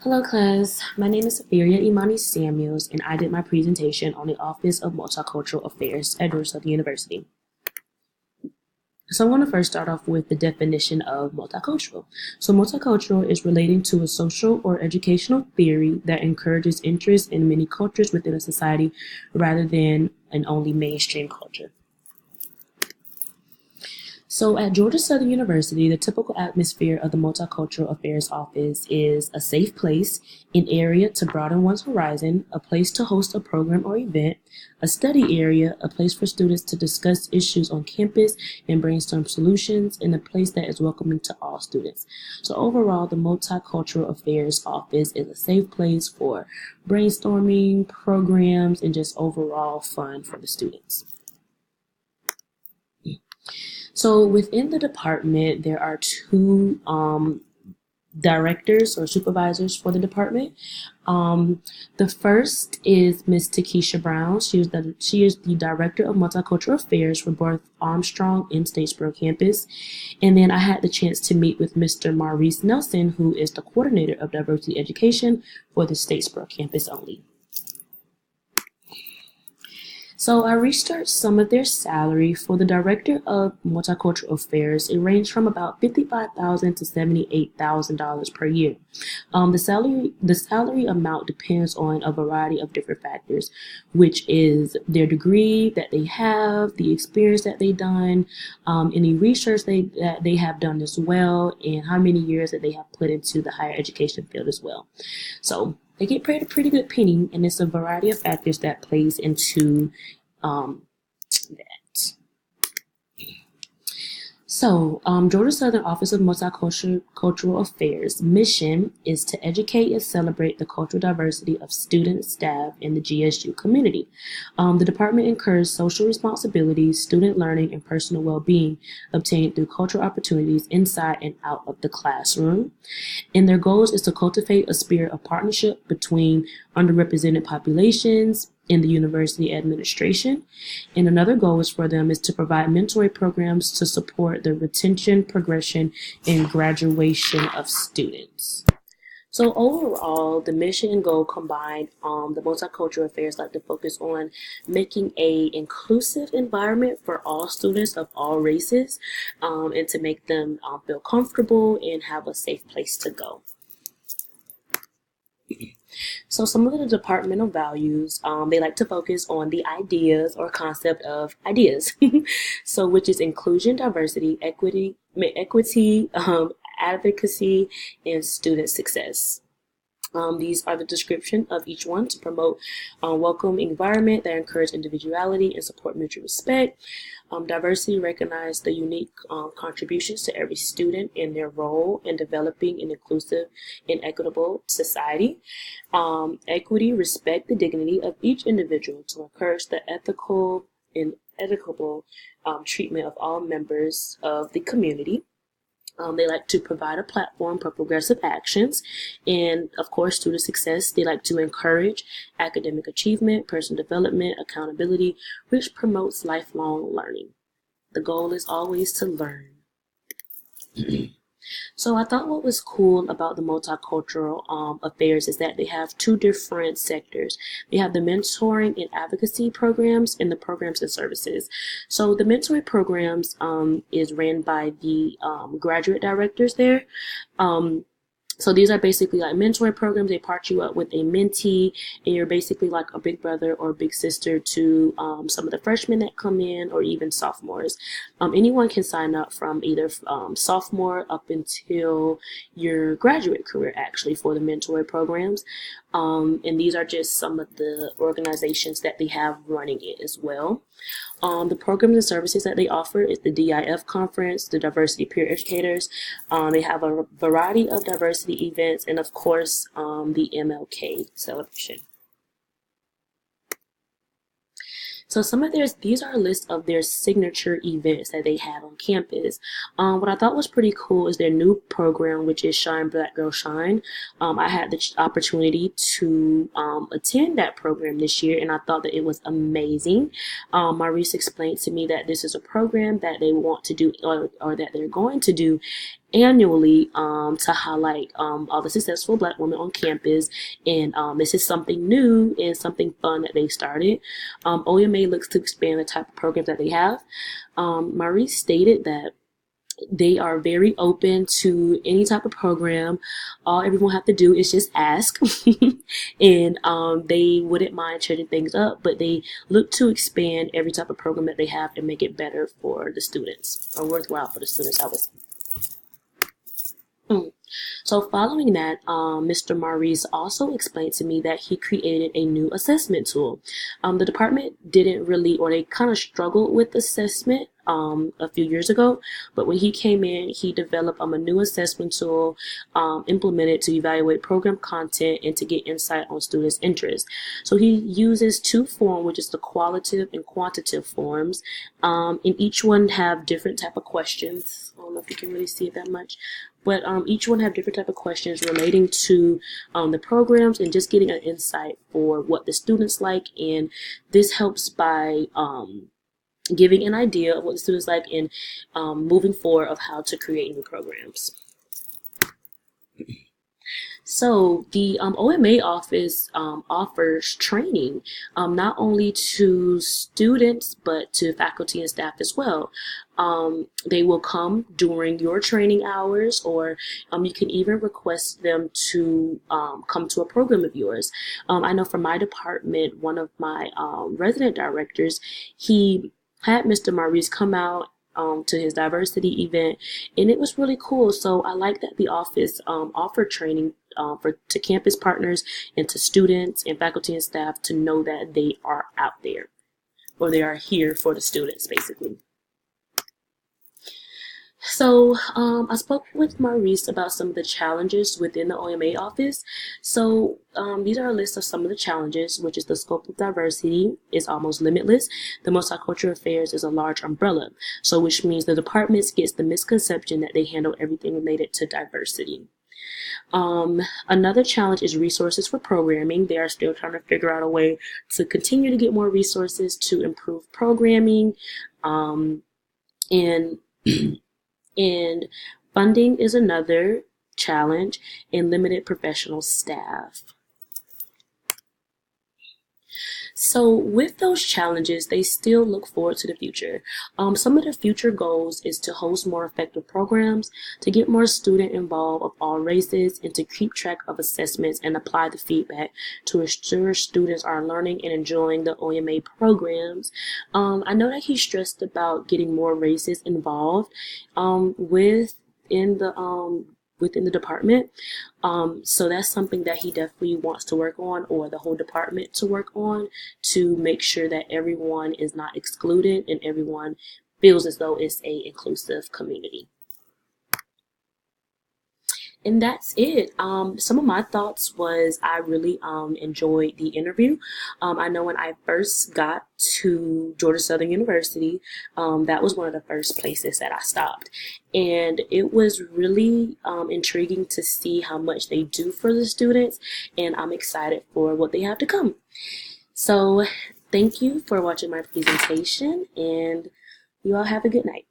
Hello class, my name is Safiria Imani Samuels and I did my presentation on the Office of Multicultural Affairs at Georgia Southern University. So I'm going to first start off with the definition of multicultural. So multicultural is relating to a social or educational theory that encourages interest in many cultures within a society rather than an only mainstream culture. So at Georgia Southern University, the typical atmosphere of the Multicultural Affairs Office is a safe place, an area to broaden one's horizon, a place to host a program or event, a study area, a place for students to discuss issues on campus and brainstorm solutions, and a place that is welcoming to all students. So overall, the Multicultural Affairs Office is a safe place for brainstorming, programs, and just overall fun for the students. So within the department, there are two directors or supervisors for the department. The first is Ms. Takesha Brown. She is the Director of Multicultural Affairs for both Armstrong and Statesboro campus. And then I had the chance to meet with Mr. Maurice Nelson, who is the Coordinator of Diversity Education for the Statesboro campus only. So I researched some of their salary. For the Director of Multicultural Affairs, it ranged from about $55,000 to $78,000 per year. The salary amount depends on a variety of different factors, which is their degree that they have, the experience that they've done, any research that they have done as well, and how many years that they have put into the higher education field as well. So they get paid a pretty good penny, and it's a variety of factors that plays into that. So, Georgia Southern Office of Multicultural Affairs' mission is to educate and celebrate the cultural diversity of students, staff, and the GSU community. The department encourages social responsibilities, student learning, and personal well-being obtained through cultural opportunities inside and out of the classroom. And their goals is to cultivate a spirit of partnership between underrepresented populations in the university administration. And another goal is for them is to provide mentoring programs to support the retention, progression, and graduation of students. So overall, the mission and goal combined, the Multicultural Affairs like to focus on making a inclusive environment for all students of all races, and to make them feel comfortable and have a safe place to go. So some of the departmental values, they like to focus on the ideas or concept of ideas. So which is inclusion, diversity, equity, advocacy, and student success. These are the description of each one to promote a welcome environment that encourage individuality and support mutual respect. Diversity recognize the unique contributions to every student in their role in developing an inclusive and equitable society. Equity respect the dignity of each individual to encourage the ethical and equitable treatment of all members of the community. They like to provide a platform for progressive actions, and of course, student success. They like to encourage academic achievement, personal development, accountability, which promotes lifelong learning. The goal is always to learn. So I thought what was cool about the multicultural affairs is that they have two different sectors. They have the mentoring and advocacy programs and the programs and services. So the mentoring programs is ran by the graduate directors there. So these are basically like mentoring programs. They part you up with a mentee, and you're basically like a big brother or big sister to some of the freshmen that come in, or even sophomores. Anyone can sign up from either sophomore up until your graduate career, actually, for the mentoring programs. And these are just some of the organizations that they have running it as well. The programs and services that they offer is the DIF conference, the Diversity Peer Educators. They have a variety of diversity events, and of course, the MLK celebration. So these are a list of their signature events that they have on campus. What I thought was pretty cool is their new program, which is Shine Black Girl Shine. I had the opportunity to attend that program this year, and I thought that it was amazing. Maurice explained to me that this is a program that they want to do, or that they're going to do annually to highlight all the successful Black women on campus. And this is something new and something fun that they started. OMA looks to expand the type of programs that they have. Maurice stated that they are very open to any type of program. All everyone have to do is just ask. And they wouldn't mind changing things up, but they look to expand every type of program that they have and make it better for the students, or worthwhile for the students, I was. So following that, Mr. Maurice also explained to me that he created a new assessment tool. The department didn't really, or they kind of struggled with assessment a few years ago, but when he came in, he developed a new assessment tool implemented to evaluate program content and to get insight on students' interests. So he uses two forms, which is the qualitative and quantitative forms, and each one have different type of questions. I don't know if you can really see it that much, but each one have different type of questions relating to the programs and just getting an insight for what the students like. And this helps by giving an idea of what the students like and moving forward of how to create new programs. So the OMA office offers training not only to students but to faculty and staff as well. They will come during your training hours, or you can even request them to come to a program of yours. I know for my department, one of my resident directors, he had Mr. Maurice come out to his diversity event, and it was really cool. So I like that the office offered training to campus partners and to students and faculty and staff to know that they are out there, or they are here for the students, basically. So I spoke with Maurice about some of the challenges within the OMA office. So these are a list of some of the challenges, which is the scope of diversity is almost limitless. The multicultural affairs is a large umbrella, so which means the departments gets the misconception that they handle everything related to diversity. Another challenge is resources for programming. They are still trying to figure out a way to continue to get more resources to improve programming, and and funding is another challenge, and limited professional staff. So with those challenges, they still look forward to the future. Some of the future goals is to host more effective programs, to get more student involved of all races, and to keep track of assessments and apply the feedback to ensure students are learning and enjoying the OMA programs. I know that he stressed about getting more races involved within the department. So that's something that he definitely wants to work on, or the whole department to work on, to make sure that everyone is not excluded and everyone feels as though it's a inclusive community. And that's it. Some of my thoughts was I really enjoyed the interview. I know when I first got to Georgia Southern University, that was one of the first places that I stopped. And it was really intriguing to see how much they do for the students, and I'm excited for what they have to come. So thank you for watching my presentation, and you all have a good night.